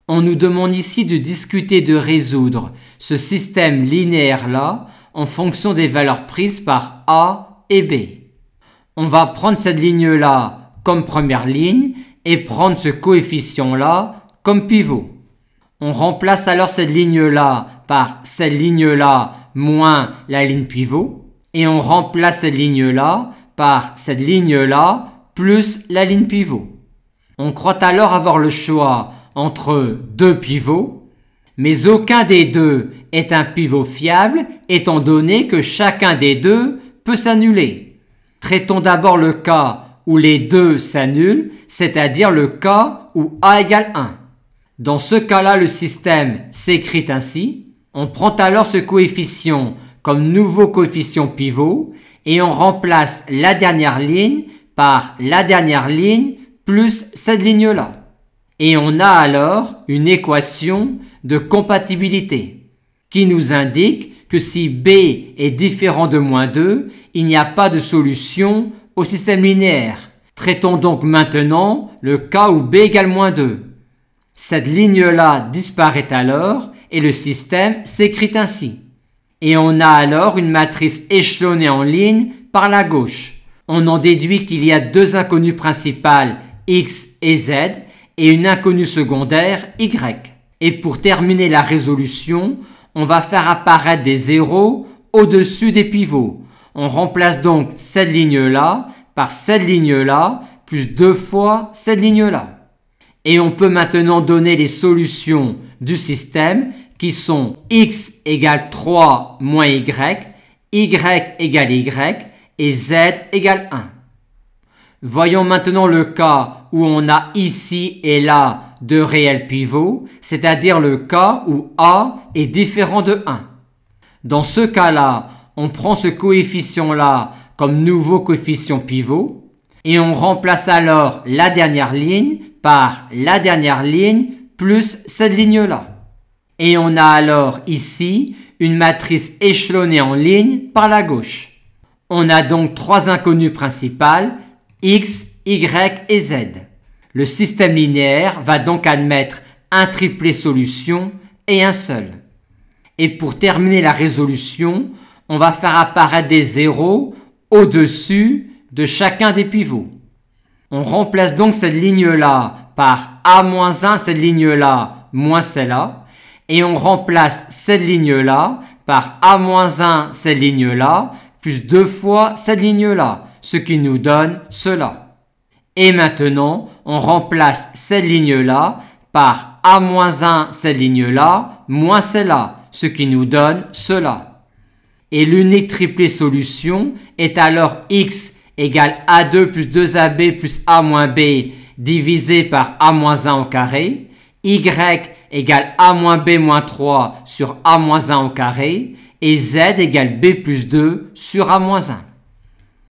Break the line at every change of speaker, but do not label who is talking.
On nous demande ici de discuter de résoudre ce système linéaire-là en fonction des valeurs prises par A et B. On va prendre cette ligne-là comme première ligne et prendre ce coefficient-là comme pivot. On remplace alors cette ligne-là par cette ligne-là moins la ligne pivot et on remplace cette ligne-là par cette ligne-là plus la ligne pivot. On croit alors avoir le choix entre deux pivots, mais aucun des deux est un pivot fiable étant donné que chacun des deux peut s'annuler. Traitons d'abord le cas où les deux s'annulent, c'est-à-dire le cas où A égale 1. Dans ce cas-là, le système s'écrit ainsi. On prend alors ce coefficient comme nouveau coefficient pivot et on remplace la dernière ligne par la dernière ligne plus cette ligne-là. Et on a alors une équation de compatibilité qui nous indique que si B est différent de moins 2, il n'y a pas de solution au système linéaire. Traitons donc maintenant le cas où B égale moins 2. Cette ligne-là disparaît alors et le système s'écrit ainsi. Et on a alors une matrice échelonnée en ligne par la gauche. On en déduit qu'il y a deux inconnues principales, x et z, et une inconnue secondaire, y. Et pour terminer la résolution, on va faire apparaître des zéros au-dessus des pivots. On remplace donc cette ligne-là par cette ligne-là, plus 2 fois cette ligne-là. Et on peut maintenant donner les solutions du système qui sont x égale 3 moins y égale y et z égale 1. Voyons maintenant le cas où on a ici et là deux réels pivots, c'est-à-dire le cas où A est différent de 1. Dans ce cas-là, on prend ce coefficient-là comme nouveau coefficient pivot et on remplace alors la dernière ligne par la dernière ligne plus cette ligne-là. Et on a alors ici une matrice échelonnée en ligne par la gauche. On a donc trois inconnues principales, x, y et z. Le système linéaire va donc admettre un triplet solution et un seul. Et pour terminer la résolution, on va faire apparaître des zéros au-dessus de chacun des pivots. On remplace donc cette ligne-là par A-1, cette ligne-là moins celle-là, et on remplace cette ligne-là par A-1, cette ligne-là, plus 2 fois cette ligne-là, ce qui nous donne cela. Et maintenant, on remplace cette ligne-là par A-1, cette ligne-là, moins celle-là, ce qui nous donne cela. Et l'unique triplé solution est alors x égale A2 plus 2AB plus A moins B divisé par A moins 1 au carré, y égale A moins B moins 3 sur A moins 1 au carré, et z égale B plus 2 sur A moins 1.